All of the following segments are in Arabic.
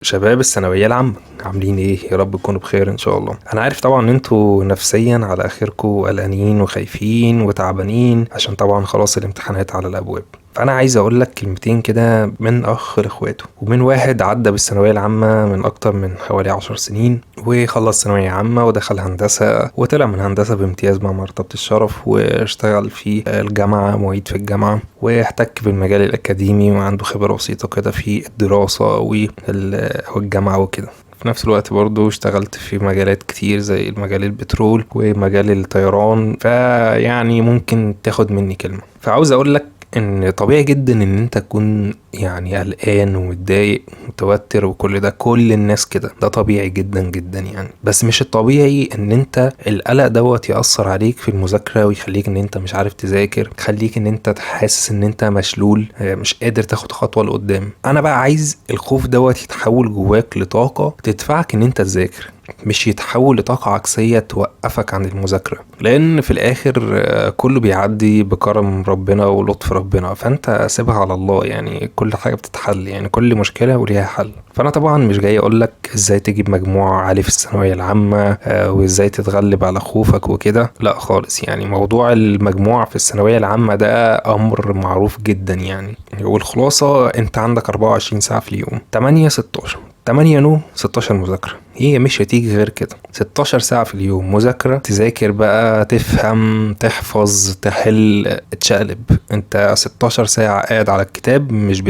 شباب الثانويه العامه عاملين ايه؟ يا رب تكونوا بخير ان شاء الله. انا عارف طبعا ان انتوا نفسيا على اخركم قلقانين وخايفين وتعبانين عشان طبعا خلاص الامتحانات على الابواب. فانا عايز اقول لك كلمتين كده من اخ لاخواته ومن واحد عدى بالثانويه العامه من اكتر من حوالي 10 سنين وخلص ثانويه عامه ودخل هندسه وطلع من هندسه بامتياز مع مرتبه الشرف واشتغل في الجامعه معيد في الجامعه واحتك بالمجال الاكاديمي وعنده خبره بسيطه كده في الدراسه والجامعه وكده. في نفس الوقت برضو اشتغلت في مجالات كتير زي مجال البترول ومجال الطيران، فيعني ممكن تاخد مني كلمة. فعاوز اقول لك ان طبيعي جدا ان انت تكون يعني قلقان ومتضايق متوتر وكل ده، كل الناس كده، ده طبيعي جدا جدا يعني. بس مش الطبيعي ان انت القلق دوت يأثر عليك في المذاكرة ويخليك ان انت مش عارف تذاكر، يخليك ان انت تحسس ان انت مشلول مش قادر تاخد خطوة لقدام. انا بقى عايز الخوف دوت يتحول جواك لطاقة تدفعك ان انت تذاكر، مش يتحول لطاقة عكسية توقفك عن المذاكرة، لان في الاخر كله بيعدي بكرم ربنا ولطف ربنا، فانت سيبها على الله. يعني كل حاجة بتتحل، يعني كل مشكلة وليها حل. فانا طبعا مش جاي اقولك ازاي تجيب مجموع عالي في الثانوية العامة وازاي تتغلب على خوفك وكده، لا خالص. يعني موضوع المجموع في الثانوية العامة ده امر معروف جدا يعني. والخلاصة انت عندك 24 ساعة في اليوم، 8 16 8 نوم 16 مذاكرة. هي مش هتيجي غير كده. 16 ساعة في اليوم مذاكرة، تذاكر بقى، تفهم، تحفظ، تحل، تشقلب. انت 16 ساعة قاعد على الكتاب، مش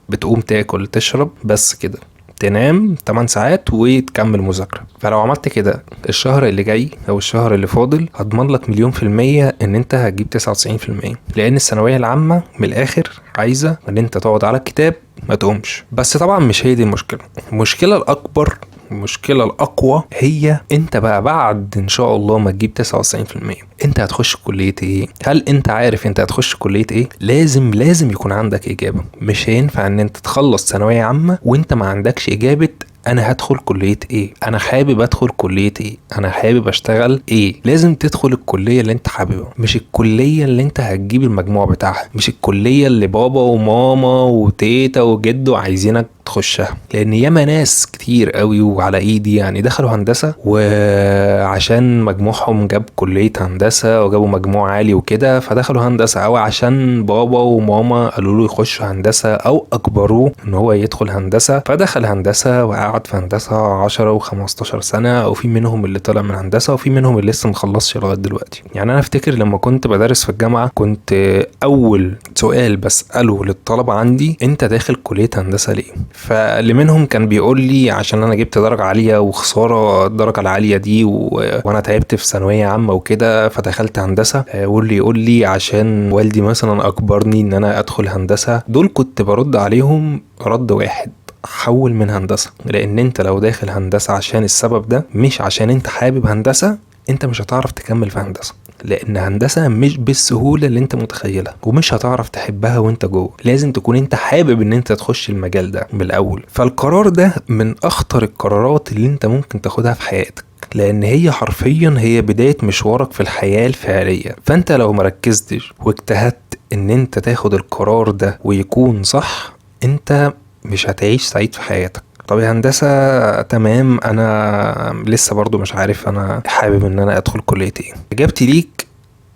بتقوم تاكل تشرب بس كده، تنام 8 ساعات وتكمل مذاكرة. فلو عملت كده الشهر اللي جاي او الشهر اللي فاضل، هضمن لك 100% ان انت هتجيب 99%. لان الثانوية العامة من الاخر عايزة ان انت تقعد على الكتاب ما تقومش. بس طبعا مش هي دي المشكلة. المشكلة الاكبر، المشكلة الأقوى، هي أنت بقى بعد إن شاء الله ما تجيب 99% أنت هتخش كلية إيه؟ هل أنت عارف أنت هتخش كلية إيه؟ لازم يكون عندك إجابة. مش هينفع أن أنت تخلص ثانوية عامة وأنت ما عندكش إجابة انا هدخل كلية ايه، انا حابب ادخل كلية ايه، انا حابب اشتغل ايه. لازم تدخل الكلية اللي انت حاببها، مش الكلية اللي انت هتجيب المجموع بتاعها، مش الكلية اللي بابا وماما وتيتا وجدو عايزينك تخشها. لان ياما ناس كتير قوي وعلى ايدي يعني دخلوا هندسة وعشان مجموعهم جاب كلية هندسة وجابوا مجموع عالي وكده فدخلوا هندسة، او عشان بابا وماما قالوا له يخش هندسة او اجبروه ان هو يدخل هندسة فدخل هندسة وقعد في هندسة 10 و15 سنة، او في منهم اللي طلع من هندسة وفي منهم اللي لسه مخلصش لغاية دلوقتي. يعني انا افتكر لما كنت بدرس في الجامعة كنت اول سؤال بسأله للطلبة عندي انت داخل كلية هندسة ليه؟ فاللي منهم كان بيقول لي عشان انا جبت درجة عالية وخسارة الدرجة العالية دي وانا تعبت في ثانوية عامة وكده فدخلت هندسة، واللي يقول لي عشان والدي مثلا اجبرني ان انا ادخل هندسة. دول كنت برد عليهم رد واحد: حول من هندسة. لان انت لو داخل هندسة عشان السبب ده مش عشان انت حابب هندسة، انت مش هتعرف تكمل في هندسة. لان هندسة مش بالسهولة اللي انت متخيلها ومش هتعرف تحبها وانت جوه. لازم تكون انت حابب ان انت تخش المجال ده بالاول. فالقرار ده من اخطر القرارات اللي انت ممكن تاخدها في حياتك، لان هي حرفيا هي بداية مشوارك في الحياة الفعلية. فانت لو مركزتش واجتهدت ان انت تاخد القرار ده ويكون صح، انت مش هتعيش سعيد في حياتك. طب هندسة تمام، انا لسه برضو مش عارف انا حابب ان انا ادخل كلية ايه. اجابتي ليك: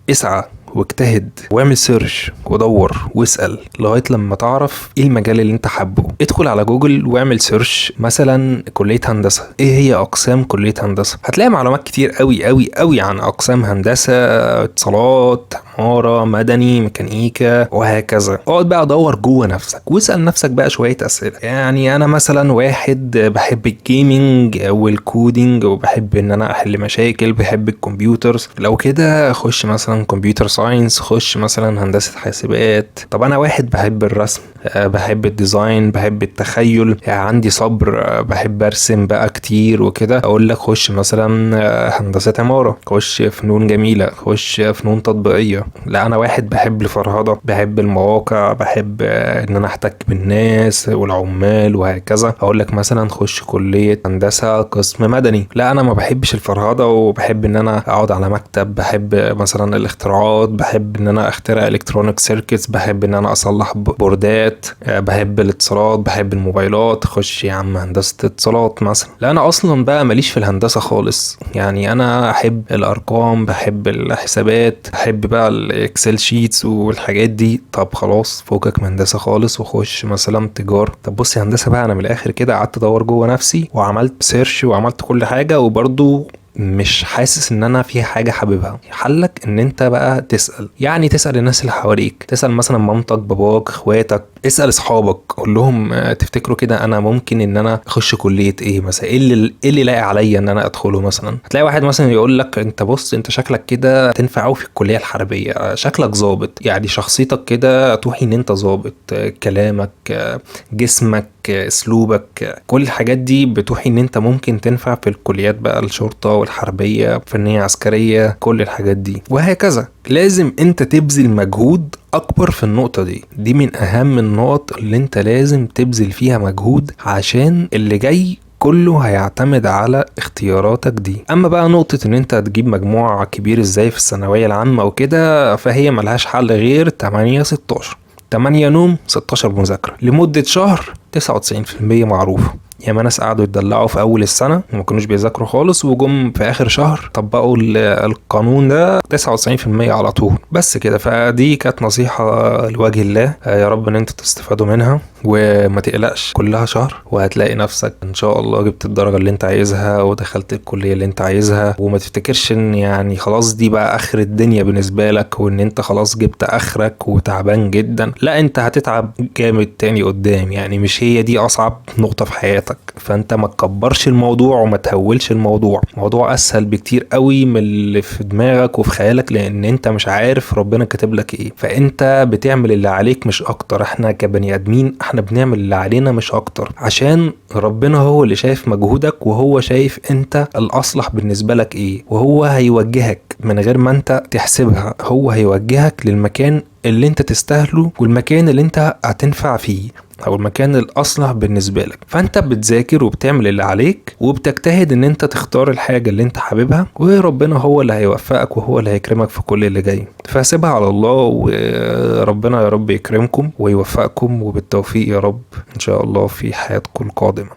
اسعى واجتهد واعمل سيرش ودور واسأل لغاية لما تعرف ايه المجال اللي انت حابه. ادخل على جوجل واعمل سيرش مثلا كلية هندسة، ايه هي اقسام كلية هندسة. هتلاقي معلومات كتير قوي قوي قوي عن اقسام هندسة: اتصالات، عمارة، مدني، ميكانيكا، وهكذا. اقعد بقى دور جوه نفسك واسأل نفسك بقى شوية اسئلة. يعني انا مثلا واحد بحب الجيمنج والكودينج وبحب ان انا احل مشاكل، بحب الكمبيوترز، لو كده خش مثلا كمبيوتر ساينس، خش مثلا هندسة حاسبات. طب انا واحد بحب الرسم، بحب الديزاين، بحب التخيل، عندي صبر، بحب ارسم بقى كتير وكده، اقول لك خش مثلا هندسة عمارة، خش فنون جميلة، خش فنون تطبيقية. لا انا واحد بحب الفرهدة، بحب المواقع، بحب ان انا احتك بالناس والعمال وهكذا. اقول لك مثلا خش كلية هندسة قسم مدني، لا انا ما بحبش الفرهدة، وبحب ان انا اقعد على مكتب، بحب مثلا الاختراعات، بحب ان انا اخترع الكترونيك سيركتس، بحب ان انا اصلح بوردات، بحب الاتصالات، بحب الموبايلات. خش يا عم هندسة اتصالات مثلا. لا انا اصلا بقى ماليش في الهندسة خالص، يعني انا احب الارقام، بحب الحسابات، بحب بقى الاكسل شيتس والحاجات دي. طب خلاص فوقك من هندسة خالص وخش مثلا تجارة. طب بص يا هندسة بقى، انا من الاخر كده قعدت ادور جوه نفسي وعملت سيرش وعملت كل حاجة، وبرضو مش حاسس ان انا في حاجة حاببها. حلك ان انت بقى تسأل، يعني تسأل الناس اللي حواليك، تسأل مثلا مامتك، باباك، اخواتك، اسأل اصحابك، قول لهم تفتكروا كده انا ممكن ان انا اخش كلية ايه مثلا، ايه اللي لاقي عليا ان انا ادخله مثلا. هتلاقي واحد مثلا يقول لك انت بص انت شكلك كده تنفع قوي في الكلية الحربية، شكلك ظابط، يعني شخصيتك كده توحي ان انت ظابط، كلامك، جسمك، اسلوبك، كل الحاجات دي بتوحي ان انت ممكن تنفع في الكليات بقى، الشرطة والحربية، فنية عسكرية، كل الحاجات دي وهكذا. لازم انت تبذل مجهود اكبر في النقطة دي من اهم النقط اللي انت لازم تبذل فيها مجهود، عشان اللي جاي كله هيعتمد على اختياراتك دي. اما بقى نقطة ان انت تجيب مجموع كبير ازاي في الثانوية العامة وكده، فهي ملهاش حل غير 8-16، 8 نوم 16 مذاكرة لمدة شهر، 99% معروفة. ياما ناس قعدوا يتدلعوا في اول السنه وما كانوش بيذاكروا خالص، وجم في اخر شهر طبقوا القانون ده 99% على طول. بس كده، فدي كانت نصيحه لوجه الله، يا رب ان انتوا تستفادوا منها، وما تقلقش كلها شهر وهتلاقي نفسك ان شاء الله جبت الدرجه اللي انت عايزها ودخلت الكليه اللي انت عايزها. وما تفتكرش ان يعني خلاص دي بقى اخر الدنيا بالنسبه لك، وان انت خلاص جبت اخرك وتعبان جدا. لا انت هتتعب جامد تاني قدام، يعني مش هي دي اصعب نقطه في حياتك. فانت ما تكبرش الموضوع وما تهولش الموضوع اسهل بكتير قوي من اللي في دماغك وفي خيالك، لان انت مش عارف ربنا كاتب لك ايه. فانت بتعمل اللي عليك مش اكتر. احنا كبني ادمين احنا بنعمل اللي علينا مش اكتر، عشان ربنا هو اللي شايف مجهودك، وهو شايف انت الاصلح بالنسبة لك ايه، وهو هيوجهك من غير ما انت تحسبها. هو هيوجهك للمكان اللي انت تستاهله، والمكان اللي انت هتنفع فيه، او المكان الاصلح بالنسبة لك. فانت بتذاكر وبتعمل اللي عليك وبتجتهد ان انت تختار الحاجة اللي انت حاببها، وربنا هو اللي هيوفقك وهو اللي هيكرمك في كل اللي جاي. فسيبها على الله، وربنا يا رب يكرمكم ويوفقكم، وبالتوفيق يا رب ان شاء الله في حياتكم القادمة.